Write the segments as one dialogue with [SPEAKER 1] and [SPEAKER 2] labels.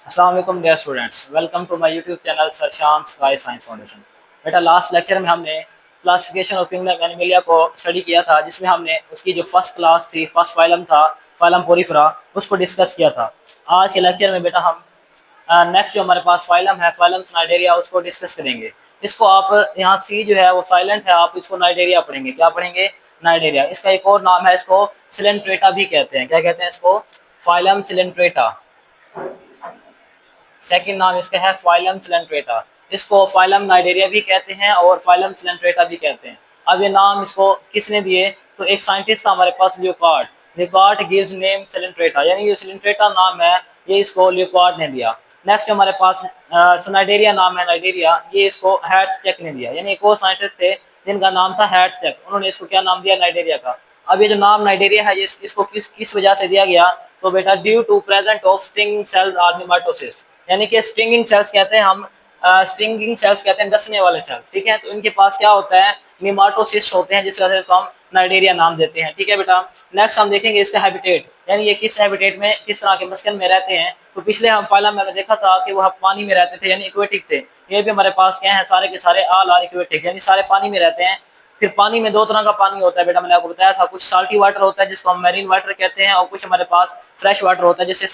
[SPEAKER 1] अस्सलाम वालेकुम dear students, welcome to my YouTube channel Sarshan Sky Science Foundation. बेटा last lecture में हमने क्लासिफिकेशन ऑफ पेंगुइन एनिमलिया को स्टडी किया था, जिसमें हमने उसकी जो फर्स्ट क्लास थी, फर्स्ट फाइलम था, फाइलम पोरिफेरा, उसको डिस्कस किया था। आज के लेक्चर में बेटा हम नेक्स्ट जो हमारे पास फाइलम है, फाइलम नाइडेरिया, उसको डिस्कस करेंगे। इसको आप यहाँ सी जो है वो साइलेंट है, आप इसको नाइडेरिया पढ़ेंगे। क्या पढ़ेंगे? नाइडेरिया। इसका एक और नाम है, इसको सिलेंट्रेटा भी कहते हैं। क्या कहते हैं इसको? Phylum Coelenterata. सेकंड नाम इसका है फाइलम सिलेंट्रेटा। इसको फाइलम नाइडेरिया भी कहते हैं और फाइलम सिलेंट्रेटा भी कहते हैं। अब ये नाम इसको किसने दिए? तो एक साइंटिस्ट था हमारे पास, लियोकार्ड। लियोकार्ड गिव्स नेम सिलेंट्रेटा, यानी ये सिलेंट्रेटा नाम है, ये इसको लियोकार्ड ने दिया। नेक्स्ट हमारे पास नाइडेरिया नाम है, नाइडेरिया, ये इसको हैट्सचेक ने दिया। यानी एक और साइंटिस्ट थे जिनका नाम था हैट्सचेक, उन्होंने इसको क्या नाम दिया? नाइडेरिया का। अब ये जो नाम नाइडेरिया है, ये इसको किस किस वजह से दिया गया? तो बेटा due to present of stinging cells are nematocysts, यानी कि स्ट्रिंगिंग सेल्स कहते हैं हम, स्ट्रिंगिंग सेल्स कहते हैं डसने वाले सेल्स। ठीक है, तो इनके पास क्या होता है? निमाटोसिस्ट होते हैं, जिस वजह से इसको हम नाइडेरिया नाम देते हैं। ठीक है बेटा। नेक्स्ट हम देखेंगे इसका हैबिटेट, यानी ये किस हैबिटेट में, किस तरह के मस्कन में रहते हैं। तो पिछले हम फाइलम में देखा था कि वह पानी में रहते थे, यानी इक्वेटिक थे। ये भी हमारे पास क्या है? सारे के सारे आल आर इक्वेटिक, यानी सारे पानी में रहते हैं। फिर पानी में दो तरह का पानी होता है बेटा, मैंने आपको बताया था। कुछ साल्टी वाटर होता है जिसको हम मैरीन वाटर कहते हैं, और कुछ हमारे पास फ्रेश वाटर होता है, जैसे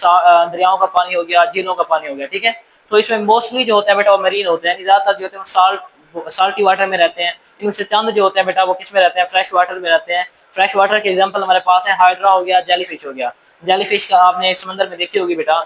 [SPEAKER 1] दरियाओं का पानी हो गया, झीलों का पानी हो गया। ठीक है, तो इसमें मोस्टली जो होता है बेटा वो मरीन होते हैं, ज्यादातर जो होते हैं साल्टी वाटर में रहते हैं। इनमें से चंद जो होते हैं बेटा वो किस में रहते हैं? फ्रेश वाटर में रहते हैं। फ्रेश वाटर के एग्जांपल हमारे पास है हाइड्रा हो गया, जेलीफिश हो गया। जेलीफिश का आपने समंदर में देखी होगी बेटा।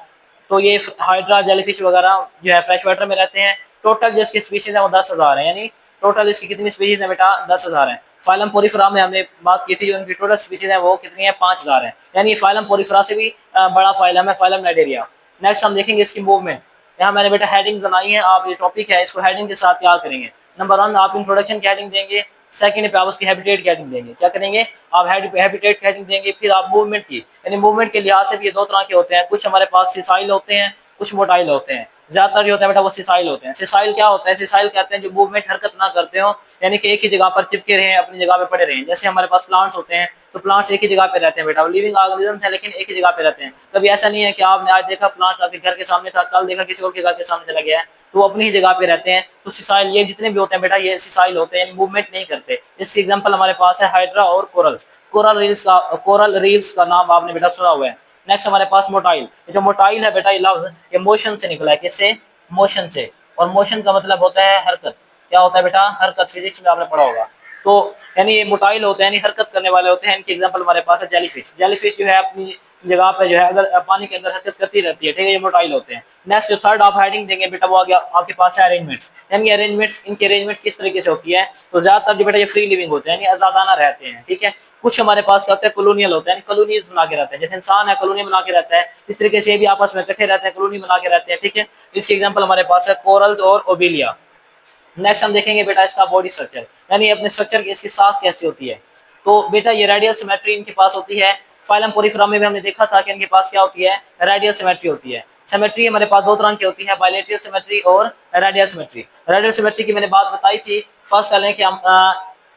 [SPEAKER 1] तो ये हाइड्रा, जेलीफिश वगैरह जो है फ्रेश वाटर में रहते हैं। टोटल जो इसकी स्पीशीज है वो 10,000 है, यानी टोटल इसकी कितनी स्पीशीज है बेटा? 10,000 है। फाइलम पोरिफेरा में हमने बात की थी, जो इनकी टोटल स्पीशीज है वो कितनी है? 5,000 है। यानी फाइलम पोरिफेरा से भी बड़ा फाइलम है, फाइलम नाइडेरिया। नेक्स्ट हम देखेंगे इसकी मूवमेंट। यहाँ मैंने बेटा हेडिंग बनाई है, आप ये टॉपिक है इसको हेडिंग के साथ याद करेंगे। नंबर 1 आप इंट्रोडक्शन की हेडिंग देंगे, सेकंड पे आप उसकी हैबिटेट की हेडिंग देंगे। क्या करेंगे? आप हैबिटेट की हेडिंग देंगे, फिर आप मूवमेंट की, यानी मूवमेंट के लिहाज से भी ये दो तरह के होते हैं। कुछ हमारे पास सिसाइल होते हैं, कुछ मोटाइल होते हैं। ज्यादातर जो होता है बेटा वो सिसाइल होते हैं। सिसाइल क्या होता है? सिसाइल कहते हैं जो मूवमेंट, हरकत ना करते हो, यानी कि एक ही जगह पर चिपके रहे, अपनी जगह पे पड़े रहे। जैसे हमारे पास प्लांट्स होते हैं, तो प्लांट्स एक ही जगह पे रहते हैं बेटा, वो लिविंग ऑर्गेनिज्म है लेकिन एक ही जगह पे रहते हैं। कभी ऐसा नहीं है कि आपने आज देखा प्लांट आपके घर के सामने था, कल देखा किसी और के घर के सामने चला गया है, तो वो अपनी ही जगह पे रहते हैं। तो सिसाइल, ये जितने भी होते हैं बेटा ये सिसाइल होते हैं, मूवमेंट नहीं करते। इसकी एग्जांपल हमारे पास है हाइड्रा और कोरल्स। कोरल रील्स का नाम आपने बेटा सुना हुआ है। नेक्स्ट हमारे पास मोटाइल। जो मोटाइल है बेटा, ये लफ्ज ये मोशन से निकला है। किससे? मोशन से। और मोशन का मतलब होता है हरकत। क्या होता है बेटा? हरकत। फिजिक्स में आपने पढ़ा होगा। तो यानी ये मोटाइल होते हैं, यानी हरकत करने वाले होते हैं। इनकी एग्जांपल हमारे पास है जेलीफिश। जेलीफिश जो है अपनी जगह पे जो है अगर पानी के अंदर हरकत करती रहती है। ठीक है, ये मोटाइल होते हैं। नेक्स्ट जो थर्ड आप हेडिंग देंगे बेटा वो आ गया आपके पास है अरेंजमेंट्स। यानी अरेंजमेंट्स, इनकी अरेंजमेंट किस तरीके से होती है? तो ज्यादातर जो बेटा ये फ्री लिविंग होते हैं, यानी आजादाना रहते हैं। ठीक है, कुछ हमारे पास क्या होता है? कॉलोनियल होते हैं, कॉलोनीज बना के रहते हैं। जैसे इंसान है कॉलोनी बना के रहता है, इस तरीके से भी आपस में इकट्ठे रहते हैं, कॉलोनी बना के रहते हैं। ठीक है, इसके एग्जांपल हमारे पास है कोरल्स और ओबिलिया। नेक्स्ट हम देखेंगे बेटा इसका बॉडी स्ट्रक्चर, यानी अपने स्ट्रक्चर की इसकी साख कैसी होती है। तो बेटा ये रेडियल सिमेट्री इनके पास होती है। फाइलम पोरिफेरा में भी हमने देखा था कि इनके पास क्या होती है? रेडियल सिमेट्री होती है। सिमेट्री हमारे पास दो तरह की होती है, बायलैटरल सिमेट्री और रेडियल सिमेट्री। रेडियल सिमेट्री की मैंने बात बताई थी। फर्स्ट कर लें कि हम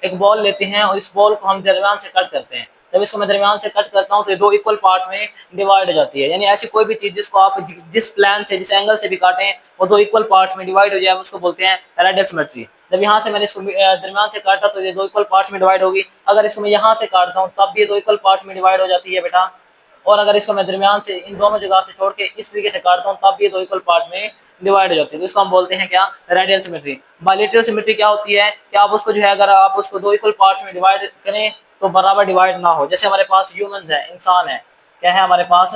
[SPEAKER 1] एक बॉल लेते हैं और इस बॉल को हम दरमियान से कट करते हैं। जब इसको मैं दरमियान से कट करता हूँ तो ये दो इक्वल पार्ट्स में डिवाइड हो जाती है। यानी ऐसी कोई भी चीज जिसको आप जिस प्लान से, जिस एंगल से भी काटें, वो दो इक्वल पार्ट्स में डिवाइड हो जाए, उसको बोलते हैं रेडियल सिमेट्री। जब यहाँ से मैंने इसको दरमियान से काटा तो ये दो इक्वल पार्ट्स में डिवाइड होगी। अगर इसको मैं यहाँ से काटता हूँ तब भी ये दो इक्वल पार्ट्स में डिवाइड हो जाती है बेटा। और अगर इसको मैं दरमियान से इन दोनों जगह से छोड़ के इस तरीके से काटता हूँ तब भी ये दो इक्वल पार्ट में डिवाइड हो जाती है। तो इसको हम बोलते हैं क्या? Radial symmetry. बायलैटरल सिमेट्री क्या होती है कि आप उसको जो है अगर आप उसको दो इक्वल पार्ट्स में डिवाइड करें तो बराबर डिवाइड ना हो। जैसे हमारे पास ह्यूमंस है, इंसान है। क्या है हमारे पास?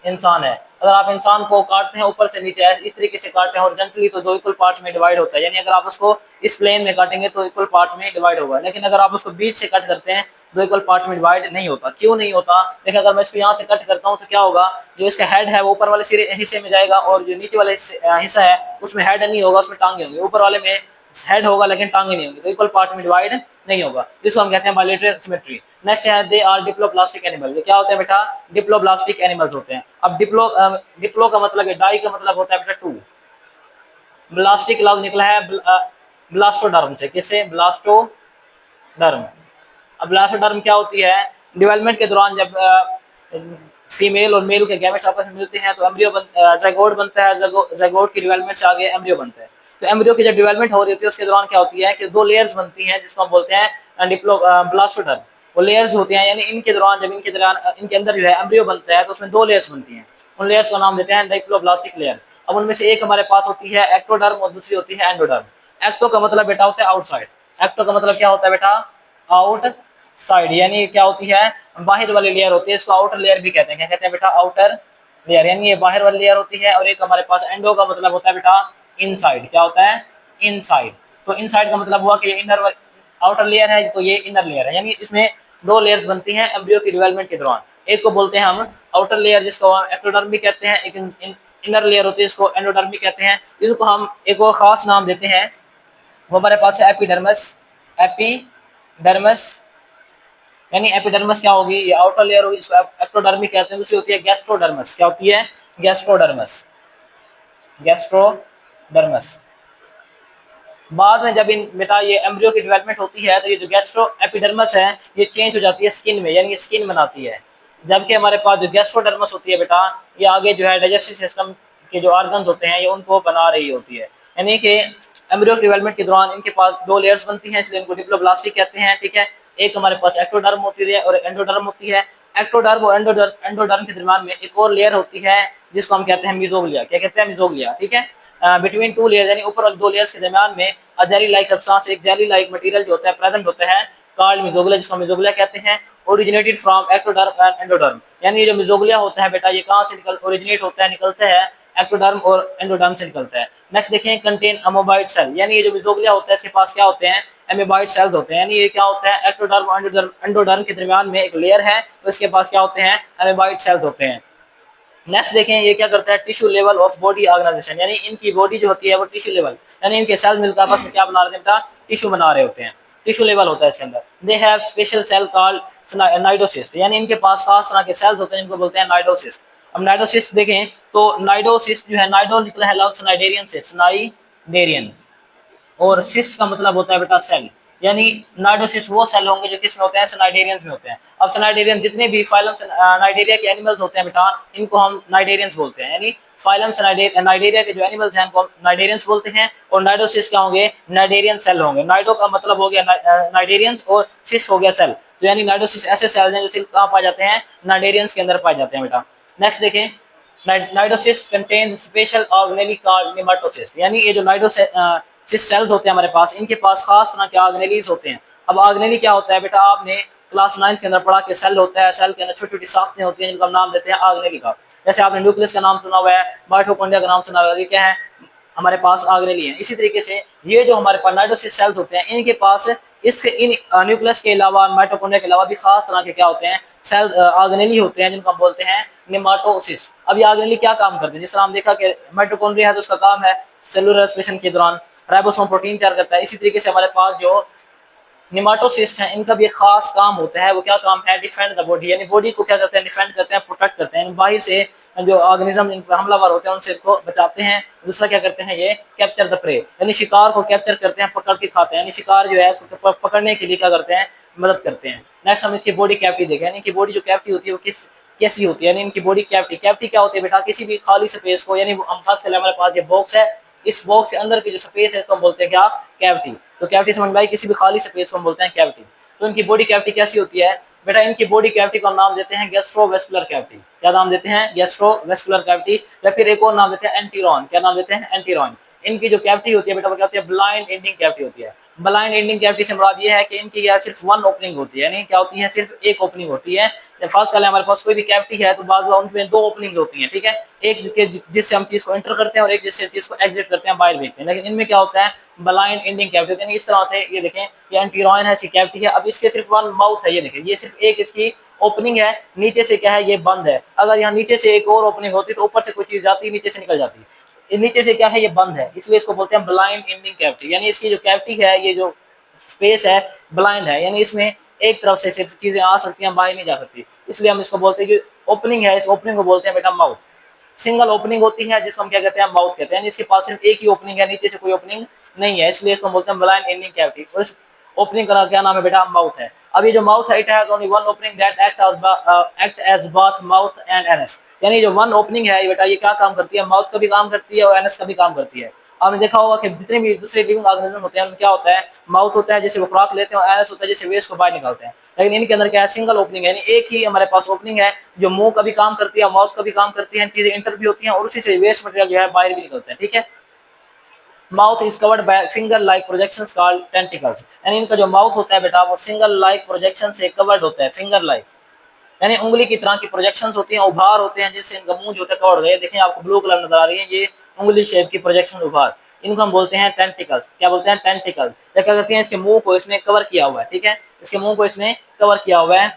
[SPEAKER 1] इंसान है। अगर आप इंसान को काटते हैं ऊपर से नीचे इस तरीके से काटते हैं हॉरिजॉन्टली तो दो इक्वल पार्ट्स में डिवाइड होता है। यानी अगर आप उसको इस प्लेन में काटेंगे तो इक्वल पार्ट्स में डिवाइड होगा, लेकिन अगर आप उसको बीच से कट करते हैं दो इक्वल पार्ट्स में डिवाइड नहीं होता। क्यों नहीं होता? देखिए अगर मैं इसको यहाँ से कट करता हूँ तो क्या होगा? जो इसका हेड है वो ऊपर वाले हिस्से में जाएगा और जो नीचे वाला हिस्सा है उसमें हेड नहीं होगा, उसमें टांगे होंगे। ऊपर वाले में हेड होगा लेकिन टांगे नहीं होंगी, तो इक्वल पार्ट्स में डिवाइड नहीं होगा। इसको हम कहते हैं बायलैटरल सिमेट्री। नेक्स्ट है दे आर डिप्लोप्लास्टिक एनिमल। ये क्या होते हैं बेटा? डिप्लोप्लास्टिक एनिमल्स होते हैं। अब डिप्लो का मतलब है डाई, का मतलब होता है बेटा टू। ब्लास्टिक लफ्ज निकला है ब्लास्टोडर्म से। किससे? ब्लास्टोडर्म। अब ब्लास्टोडर्म क्या होती है? डेवलपमेंट के दौरान जब फीमेल और मेल के गैमेट्स आपस में मिलते हैं तो एम्ब्रियो ज़ायगोट बनता है। ज़ायगोट की डेवलपमेंट से आगे एम्ब्रियो बनता है। तो एम्ब्रियो की जब डेवलपमेंट हो रही होती है उसके दौरान क्या होती है कि दो लेयर्स बनती हैं जिसको हम बोलते हैं डिप्लोब्लास्टोडर्म। वो लेयर्स होती हैं, यानी इनके दौरान जब इनके अंदर जो है एम्ब्रियो बनता है तो उसमें दो लेयर्स बनती हैं। उन लेयर्स का नाम देते हैं डाइप्लोब्लास्टिक लेयर। अब उनमें से एक हमारे पास होती है एक्टोडर्म और दूसरी होती है एंडोडर्म। एक्टो का मतलब बेटा होता है आउटसाइड। एक्टो का मतलब क्या होता है बेटा? आउट साइड, यानी क्या होती है? बाहर वाली लेयर होती है, इसको आउटर लेयर भी कहते हैं। क्या कहते हैं बेटा? आउटर लेयर, यानी ये बाहर वाली लेयर होती है। और एक हमारे पास एंडो का मतलब होता है बेटा इनसाइड। क्या होता है? इनसाइड। तो इनसाइड का मतलब हुआ कि ये इनर आउटर लेयर है तो ये इनर लेयर है, यानी इसमें दो लेयर्स बनती हैं एम्ब्रियो की डेवलपमेंट के दौरान। एक को बोलते हैं हम आउटर लेयर जिसको एक्टोडर्म भी कहते हैं, एक इनर लेयर होती है इसको एंडोडर्म भी कहते हैं। इसको हम एक और खास नाम देते हैं, वो हमारे पास है एपिडर्मस। एपिडर्मस, यानी एपिडर्मस क्या होगी? ये आउटर लेयर होगी जिसको एक्टोडर्मी कहते हैं। दूसरी होती है गैस्ट्रोडर्मस। क्या होती है? गैस्ट्रोडर्मस। गैस्ट्रोडर्मस। बाद में जब इन बेटा ये एम्ब्रियो की डेवलपमेंट होती है तो ये जो गैस्ट्रो एपिडर्मस है ये चेंज हो जाती है स्किन में, यानी स्किन बनाती है। जबकि हमारे पास जो गैस्ट्रोडर्मस होती है बेटा ये आगे जो है डाइजेस्टिव सिस्टम के जो ऑर्गन्स होते हैं ये उनको बना रही होती है। यानी कि एम्ब्रियो डेवलपमेंट के दौरान इनके पास दो लेयर्स बनती हैं, इसलिए इनको डिप्लोब्लास्टिक कहते हैं। ठीक है, एक हमारे पास एक्टोडर्म होती है और एंडोडर्म होती है। एक्टोडर्म और एंडोडर्म के दरमियान में एक और लेयर होती है जिसको हम कहते हैं मिजोग्लिया। क्या कहते हैं? मिजोग्लिया। ठीक है, बिटवीन टू लेयर्स, यानी ऊपर वाले दो लेयर्स के दरमियान में जेली लाइक सब्सटेंस, एक जेली लाइक मटेरियल जो होता है प्रेजेंट होता है, कॉल्ड मिजोग्लिया, जिसको मिजोग्लिया कहते हैं। Originated from ectoderm and endoderm, यानी जो मिजोग्लिया होता है बेटा ये कहां से ओरिजिनेट होता है, निकलता है एक्टोडर्म और एंडोडर्म से निकलता है। नेक्स्ट देखें, कंटेन अमोबाइड सेल, यानी ये जो मिजोग्लिया होता है इसके पास क्या होते हैं? एमोबाइड सेल्स होते हैं। यानी ये क्या होता है? एक्टोडर्म और एंडोडर्म के दरमियान में एक लेयर है तो इसके पास क्या होते हैं? एमोबाइड सेल्स होते हैं। नेक्स्ट देखें ये क्या करता है? Tissue level of body organisation, यानी इनकी बॉडी जो होती है वो टिश्यू लेवल, यानी इनके सेल मिलकर आपस में क्या बना रहे हैं? टिश्यू बना रहे होते हैं। टिश्यू लेवल होता है इसके अंदर। They have special cell called cnidocyst, यानी इनके पास खास तरह के सेल्स होते हैं जिनको बोलते हैं नाइडोसिस्ट। अब नाइडोसिस्ट देखें तो नाइडोसिस्ट जो है, नाइडो निकला है लफ्ज नाइडेरियन से, नाइडेरियन, और सिस्ट का मतलब होता है बेटा सेल, यानी नाइडोसिस्ट वो सेल होंगे जो किसमें होते हैं? सनाइडेरियंस में होते हैं। अब सनाइडेरियन जितने भी फाइलम नाइडेरिया के एनिमल्स होते हैं बेटा इनको हम नाइडेरियंस बोलते हैं, यानी फाइलम नाइडेरिया के जो एनिमल्स हैं उनको हम नाइडेरियंस बोलते हैं। और नाइडोसिस्ट क्या होंगे? नाइडेरियन सेल होंगे। नाइडो का मतलब हो गया नाइडेरियंस और सिस्ट हो गया सेल, तो यानी नाइडोसिस्ट ऐसे सेल हैं जो सिर्फ कहाँ पाए जाते हैं? नाइडेरियंस के अंदर पाए जाते हैं बेटा। नेक्स्ट देखें, cnidocyst contains special organelle called nematocyst, यानी ये जो नाइडोसिस्ट सेल्स होते हैं हमारे पास इनके पास खास तरह के ऑर्गेनेलीज होते हैं। अब ऑर्गेनेली क्या होता है बेटा? आपने क्लास 9 के अंदर पढ़ा कि सेल होता है, सेल के अंदर छोटी छोटी साख्तें होती हैं जिनका हम नाम देते हैं ऑर्गेनेली का। जैसे आपने न्यूक्लियस का नाम सुना हुआ है, माइटोकॉन्ड्रिया का नाम सुना हुआ है, ये क्या है? हमारे पास ऑर्गेनेली है। इसी तरीके से ये जो हमारे पास नाइडोसिस्ट सेल्स होते हैं इनके पास इसके इन न्यूक्लियस के अलावा माइटोकॉन्ड्रिया के अलावा भी खास तरह के क्या होते हैं? सेल ऑर्गेनेली होते हैं जिनको हम बोलते हैं नेमाटोसिस्ट। अब ये ऑर्गेनेली क्या काम करते हैं? जिस तरह हम देखा कि माइटोकॉन्ड्रिया है तो उसका काम है सेलुलर रेस्पिरेशन के दौरान राइबोसोम प्रोटीन तैयार करता है। इसी तरीके से हमारे पास जो निमाटोसिस्ट हैं इनका भी एक खास काम होता है, वो क्या काम है? डिफेंड द बॉडी, यानी बॉडी को क्या करते हैं? डिफेंड करते हैं, प्रोटेक्ट करते हैं। बाहर से जो ऑर्गेनिज्म इन पर हमलावर होते हैं उनसे इनको बचाते हैं। दूसरा क्या करते हैं? ये कैप्चर द प्रे, यानी शिकार को कैप्चर करते हैं, पकड़ के खाते हैं, यानी शिकार जो है उसको पकड़ने के लिए क्या करते हैं? मदद करते हैं। नेक्स्ट हम इसकी बॉडी कैविटी देखें, यानी कि बॉडी जो कैविटी होती है वो कैसी होती है? यानी इनकी बॉडी कैविटी, कैविटी क्या होती है बेटा? किसी भी खाली स्पेस को, यानी हम खास कर हमारे पास ये बॉक्स है, इस बॉक्स के अंदर की जो स्पेस है इसको हम बोलते हैं क्या? कैविटी। तो कैविटी समझ में आई, किसी भी खाली स्पेस को हम बोलते हैं कैविटी। तो इनकी बॉडी कैविटी कैसी होती है बेटा? इनकी बॉडी कैविटी को हम नाम देते हैं गैस्ट्रोवेस्कुलर कैविटी। क्या नाम देते हैं? Gastrovascular cavity. या फिर एक और नाम देते हैं एंटीरॉन। क्या नाम देते हैं? एंटीरॉन। इनकी जो कैविटी होती है बेटा वो क्या होती है? ब्लाइंड एंडिंग कैविटी होती है। ब्लाइंड एंडिंग कैविटी से मुराद ये है कि इनकी क्या सिर्फ वन ओपनिंग होती है, यानी क्या होती है? सिर्फ एक ओपनिंग होती है। जब फर्स्ट वाले हमारे पास कोई भी कैविटी है तो बाज़ उनमें दो ओपनिंग्स होती हैं, ठीक है, एक जिससे हम चीज को एंटर करते हैं और एक जिससे चीज को एग्जिट करते हैं, बाहर भेजते हैं। लेकिन इनमें क्या होता है? ब्लाइंड एंडिंग कैविटी, यानी इस तरह से ये देखें ये एंटीरॉन है, इसकी कैविटी है। अब इसके सिर्फ वन माउथ है, ये देखें ये सिर्फ एक इसकी ओपनिंग है, नीचे से क्या है? ये बंद है। अगर यहाँ नीचे से एक और ओपनिंग होती तो ऊपर से कोई चीज जाती, नीचे से निकल जाती। नीचे से क्या है? ये बंद है, इसलिए इसको बोलते हैं ब्लाइंड एंडिंग कैविटी। यानी इसकी जो कैविटी है, ये जो स्पेस है ब्लाइंड है, यानी इसमें एक तरफ से सिर्फ चीजें आ सकती हैं, बाहर नहीं जा सकती, इसलिए हम इसको बोलते हैं कि ओपनिंग है। इस ओपनिंग को बोलते हैं बेटा माउथ। सिंगल ओपनिंग होती है जिसको हम क्या कहते हैं? माउथ कहते हैं। यानी इसके पास सिर्फ एक ही ओपनिंग है, नीचे से कोई ओपनिंग नहीं है, इसलिए इसको बोलते हैं ब्लाइंड एंडिंग कैविटी। और ओपनिंग का क्या नाम है बेटा, माउथ है। अब ये जो माउथ है, it has only one opening that act as both mouth and anus. यानी जो वन ओपनिंग है बेटा, ये क्या काम करती है, माउथ का भी काम करती है और एनस का भी काम करती है। आपने देखा होगा कि जितने भी दूसरे लिविंग ऑर्गेनिज्म होते हैं उनमें क्या होता है, माउथ होता है जैसे वो खुराक लेते हैं, और एनस होता है जैसे वेस्ट को बाहर निकालते हैं। लेकिन इनके अंदर क्या है, सिंगल ओपनिंग है, यानी एक ही हमारे पास ओपनिंग है जो मुंह का भी काम करती है, माउथ का भी काम करती है, चीजें इंटर भी होती हैं और उसी से वेस्ट मटेरियल जो है बाहर भी निकलता है। ठीक है। Mouth is covered by finger like projections called tentacles. यानी इनका जो माउथ होता है बेटा, वो सिंगल लाइक प्रोजेक्शन से कवर्ड होता है, फिंगर लाइक यानी उंगली की तरह की प्रोजेक्शंस होती हैं, उभार होते हैं, जिससे इनका मुंह जो होता है कवर हो गया। देखें आपको ब्लू कलर नजर आ रही है, ये उंगली शेप की प्रोजेक्शन उभार, इनको हम बोलते हैं टेंटिकल्स। क्या बोलते हैं, टेंटिकल्स। या क्या करती हैं, इसके मुंह को इसने कवर किया हुआ है। ठीक है, इसके मुंह को इसने कवर किया हुआ है।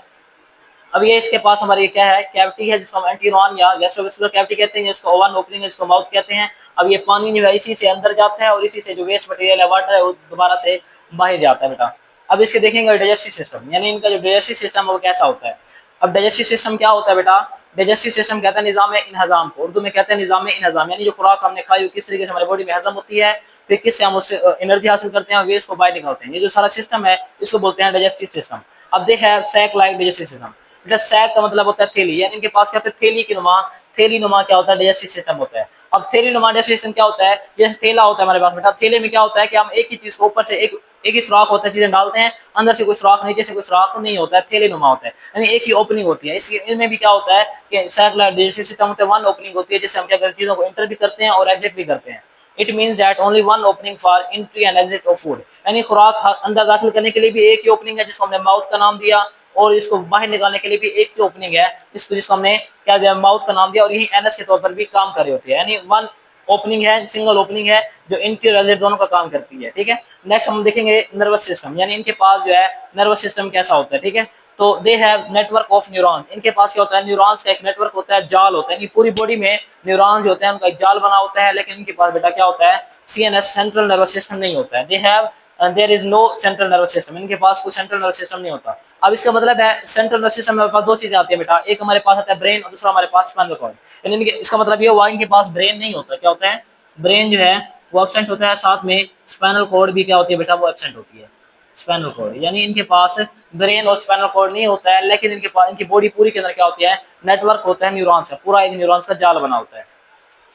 [SPEAKER 1] अब ये इसके पास हमारी क्या है, कैविटी है, जिसको हम एंटीरॉन या गैस्ट्रोवेस्कुलर कैविटी कहते हैं, जिसको ओवन ओपनिंग है, जिसको माउथ कहते हैं। अब ये पानी जो है इसी से अंदर जाता है और इसी से जो वेस्ट मटेरियल है, वाटर है, वो दोबारा से बाहर जाता है बेटा। अब इसके देखेंगे डाइजेस्टिव सिस्टम, यानी इनका जो डाइजेस्टिव सिस्टम है वो कैसा होता है। अब डाइजेस्टिव सिस्टम क्या होता है बेटा, डाइजेस्टिव सिस्टम कहता है निजाम इंहजाम को, उर्दू में कहते हैं निजाम इंहजाम। यानी जो खुराक हमने खाई वो किस तरीके से हमारे बॉडी में हजम होती है, फिर किससे हम उससे एनर्जी हासिल करते हैं और वेस्ट को बाहर निकालते हैं। ये जो सारा सिस्टम है इसको बोलते हैं डाइजेस्टिव सिस्टम। अब they have sac like digestive system. बेटा सैक का मतलब होता है थैली, यानी इनके पास क्या होता है, थैली की नुमा, थैली नुमा क्या होता है, डाइजेस्टिव सिस्टम होता है। अब थैली नुमा डाइजेस्टिव सिस्टम क्या होता है, जैसे थैला होता है हमारे पास बेटा, थैले में क्या होता है कि हम एक ही चीज को ऊपर से एक ही सुराख होता है, चीजें डालते हैं, अंदर से कोई सुराख नीचे से कोई सुराख नहीं होता है, थैले नुमा होता है, यानी एक ही ओपनिंग होती है। इसके इनमें भी क्या होता है कि सैक डाइजेस्टिव सिस्टम होता है, वन ओपनिंग होती है, जिससे हम क्या करते हैं, चीजों को इंटर भी करते हैं और एग्जिट भी करते हैं। It means that only one opening for entry and exit of food. यानी खुराक अंदर दाखिल करने के लिए भी एक ही ओपनिंग है, जिसको हमने माउथ का नाम दिया, और इसको बाहर निकालने के लिए भी एक ही ओपनिंग है, जिसको हमने क्या दिया, माउथ का नाम दिया, और यही एनएस के तौर पर भी काम कर रही होती है। यानी वन ओपनिंग है, सिंगल ओपनिंग है, जो इनके एग्जिट दोनों का काम करती है। ठीक है। नेक्स्ट हम देखेंगे नर्वस सिस्टम, यानी इनके पास जो है नर्वस सिस्टम कैसा होता है। ठीक है, तो they have network of neurons. इनके पास क्या होता है, न्यूरॉन्स का एक नेटवर्क होता है, जाल होता है, पूरी बॉडी में न्यूरॉन्स होते हैं, उनका एक जाल बना होता है। लेकिन इनके पास बेटा क्या होता है, सीएनएस सेंट्रल नर्वस सिस्टम नहीं होता है। They have there is no central nervous system. इनके पास कोई सेंट्रल नर्वस सिस्टम नहीं होता। अब इसका मतलब है सेंट्रल नर्वस सिस्टम में हमारे पास दो चीजें आती है बेटा, एक हमारे पास आता है ब्रेन और दूसरा हमारे पास स्पाइनल कॉर्ड। यानी इसका मतलब ये हुआ इनके पास ब्रेन नहीं होता। क्या होता है, ब्रेन जो है वो एब्सेंट होता है, साथ में स्पाइनल कॉर्ड भी क्या होती है बेटा, वो एब्सेंट होती है, स्पाइनल कॉर्ड। यानी इनके पास ब्रेन और स्पाइनल कॉर्ड नहीं होता है, लेकिन इनके पास इनकी बॉडी पूरी के अंदर क्या होती है, नेटवर्क होता है न्यूरॉन्स का, पूरा एक न्यूरॉन्स का जाल बना होता है।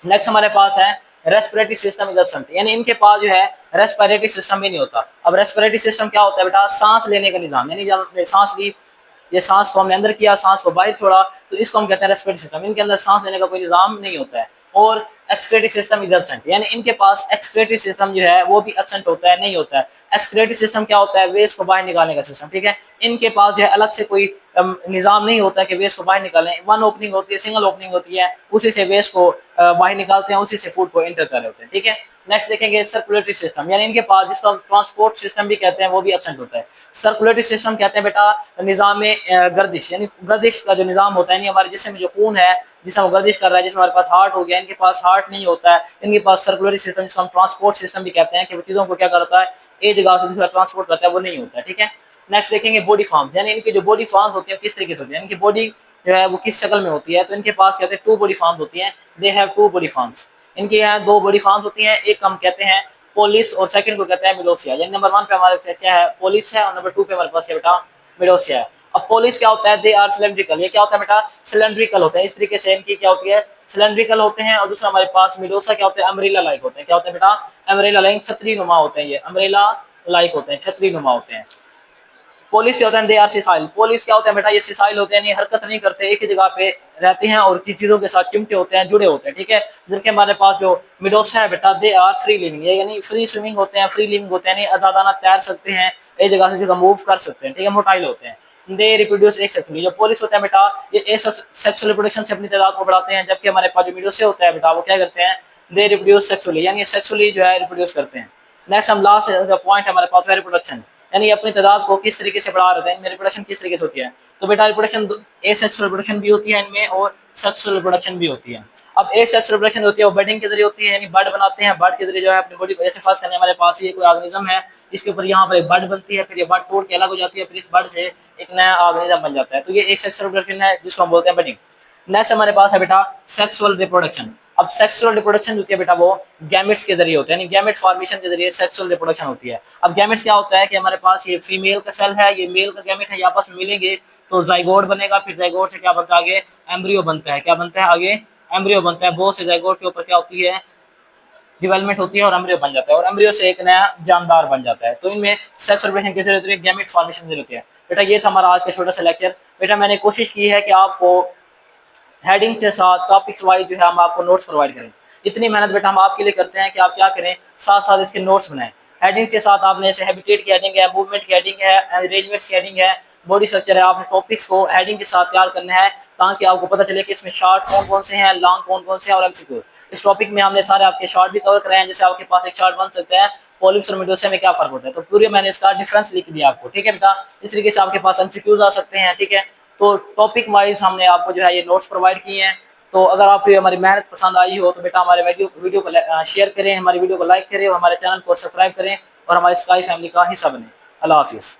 [SPEAKER 1] नेक्स्ट हमारे पास है रेस्पिरेटरी सिस्टम इज एब्सेंट, यानी इनके पास जो है रेस्पिरेटरी सिस्टम भी नहीं होता। अब रेस्पिरेटरी सिस्टम क्या होता है बेटा, सांस लेने का निजाम, यानी जब हमने सांस ली, ये सांस को हमने अंदर किया, सांस को बाहर छोड़ा, तो इसको हम कहते हैं रेस्पिरेटरी सिस्टम। इनके अंदर सांस लेने का कोई निजाम नहीं होता है। और एक्सक्रेटरी सिस्टम इज एब्सेंट, यानी इनके पास एक्सक्रेटरी सिस्टम जो है वो भी एब्सेंट होता है, नहीं होता है। एक्सक्रेटरी सिस्टम क्या होता है, वेस्ट को बाहर निकालने का सिस्टम। ठीक है, इनके पास जो है अलग से कोई निजाम नहीं होता कि वेस्ट को बाहर निकालें, वन ओपनिंग होती है, सिंगल ओपनिंग होती है, उसी से वेस्ट को बाहर निकालते हैं, उसी से फूड को एंटर कर रहे होते हैं। ठीक है। नेक्स्ट देखेंगे सर्कुलेटरी सिस्टम, यानी इनके पास जिसको हम ट्रांसपोर्ट सिस्टम भी कहते हैं वो भी एब्सेंट होता है। सर्कुलेटरी सिस्टम कहते हैं बेटा निजाम गर्दिश, यानी गर्दिश का जो निजाम होता है, यानी हमारे जिस्म में जो खून है जिसमें गर्दिश कर रहा है, जिसमें हमारे पास हार्ट हो गया, इनके पास हार्ट नहीं होता है। इनके पास सर्कुलरी सिस्टम, जिसको हम ट्रांसपोर्ट सिस्टम भी कहते हैं, कि वो चीजों को क्या करता है, एक जगह से दूसरा ट्रांसपोर्ट करता है, वो नहीं होता है। ठीक है। नेक्स्ट देखेंगे बॉडी फॉर्म्स, यानी इनकी जो बॉडी फॉर्म्स होती है किस तरीके से होती है, इनकी बॉडी जो है वो किस शक्ल में होती है। तो इनके पास कहते हैं टू बॉडी फॉर्म्स होती हैं, they have two body forms. इनके यहाँ दो बॉडी फॉर्म्स होती हैं, एक हम कहते हैं पोलिस और सेकंड को कहते हैं मिडोसिया। यानी नंबर 1 पे हमारे पास क्या है, पोलिस है, और नंबर 2 पे हमारे पास क्या बेटा, मिडोसिया है। अब पोलिस क्या होता है, दे आर सिलेंड्रिकल, ये क्या होता है बेटा, सिलेंड्रिकल होता है, इस तरीके से इनकी क्या होती है, सिलेंड्रिकल होते हैं। और दूसरा हमारे पास मिडोसा क्या होता है, अम्ब्रेला लाइक होते हैं। क्या होते हैं बेटा, अम्ब्रेला लाइक, छतरी नुमा होते हैं, ये अम्ब्रेला लाइक होते हैं, छतरी नुमा होते हैं। पोलिस क्या होता है, दे आर सिसाइल, पोलिस क्या होता है बेटा, ये सिसाइल होते हैं, हरकत नहीं करते, एक ही जगह पे रहते हैं और चीजों के साथ चिमटे होते हैं, जुड़े होते हैं। ठीक है। जबकि हमारे पास जो मिडोसा है बेटा, दे आर फ्री लिविंग, यानी फ्री स्विमिंग होते हैं, फ्री लिविंग होते हैं, यानी आजादाना तैर सकते हैं, एक जगह से जगह मूव कर सकते हैं। ठीक है, मोटाइल होते हैं। दे रिप्रोड्यूस एक्सेक्सुअली, जो पोलिस होता है बेटा ये सेक्सुअल रिप्रोडक्शन से अपनी तादाद को बढ़ाते हैं, जबकि हमारे पास जो मिडोसा होता है बेटा वो क्या करते हैं, दे रिप्रोड्यूस सेक्सुअली, यानी सेक्सुअली जो है रिप्रोड्यूस करते हैं। नेक्स्ट हम लास्ट पॉइंट हमारे पास है रिप्रोडक्शन, यानी अपनी तादाद को किस तरीके से बढ़ा रहे हैं, इनमें रिप्रोडक्शन किस तरीके से होती है। तो बेटा रिप्रोडक्शन एसेक्सुअल रिप्रोडक्शन भी होती है इनमें, और सेक्सुअल रिप्रोडक्शन भी होती है। अब एसेक्सुअल रिप्रोडक्शन होती है वो बर्डिंग के जरिए होती है, यानी बर्ड बनाते हैं, बर्ड के जरिए जो है अपनी बॉडी को, जैसे फर्स्ट करने हमारे पास ये कोई ऑर्गेनिज्म है, इसके ऊपर यहाँ पर एक बर्ड बनती है, फिर ये बर्ड टूट के अलग हो जाती है, फिर इस बर्ड से एक नया ऑर्गेनिज्म बन जाता है। तो ये एसेक्सुअल रिप्रोडक्शन है जिसको हम बोलते हैं बर्डिंग। नेक्स्ट हमारे पास है बेटा सेक्सुअल रिप्रोडक्शन। अब सेक्सुअल रिप्रोडक्शन होती है बेटा वो गैमेट्स के जरिए होता है, यानी गैमेट फॉर्मेशन के जरिए सेक्सुअल रिप्रोडक्शन होती है। अब गैमेट्स क्या होता है कि हमारे पास ये फीमेल का सेल है, ये मेल का गैमेट है, ये आपस में मिलेंगे तो जाइगोट बनेगा, फिर जाइगोट से क्या बनता है आगे एम्ब्रियो बनता है, क्या बनता है आगे एम्ब्रियो बनता है। बहुत से जाइगोट के ऊपर क्या होती है डेवलपमेंट होती है और एम्ब्रियो बन जाता है, और एम्ब्रियो से एक नया जानदार बन जाता है। तो इनमें सेक्स रिप्रोडक्शन कैसे होती है, गैमेट फॉर्मेशन से होती है। बेटा ये था हमारा आज का छोटा सा लेक्चर। बेटा मैंने कोशिश की है कि आपको हेडिंग के साथ टॉपिक्स वाइज जो है हम आपको नोट्स प्रोवाइड करें। इतनी मेहनत बेटा हम आपके लिए करते हैं कि आप क्या करें, साथ साथ इसके नोट्स बनाएं। हेडिंग के साथ आपने जैसे हैबिटेट की हेडिंग है, मूवमेंट की हेडिंग है, अरेंजमेंट्स की हेडिंग है, बॉडी स्ट्रक्चर है, आपने टॉपिक्स को हेडिंग के साथ तैयार करना है ताकि आपको पता चले कि इसमें शॉर्ट कौन कौन से हैं, लॉन्ग कौन कौन से हैं और एमसीक्यू। इस टॉपिक में हमने सारे आपके शॉर्ट भी कवर कराए हैं, जैसे आपके पास एक शॉर्ट बन सकता है पॉलिप्स और मेडोसा में क्या फर्क होता है, तो पूरे मैंने इसका डिफरेंस लिख दिया आपको, ठीक है बेटा। इस तरीके से आपके पास एमसीक्यूज आ सकते हैं, ठीक है। तो टॉपिक वाइज हमने आपको जो है ये नोट्स प्रोवाइड किए हैं। तो अगर आपको हमारी मेहनत पसंद आई हो तो बेटा हमारे वीडियो को शेयर करें, हमारी वीडियो को लाइक करें और हमारे चैनल को सब्सक्राइब करें और हमारी स्काई फैमिली का हिस्सा बने। अल्लाह हाफिज़।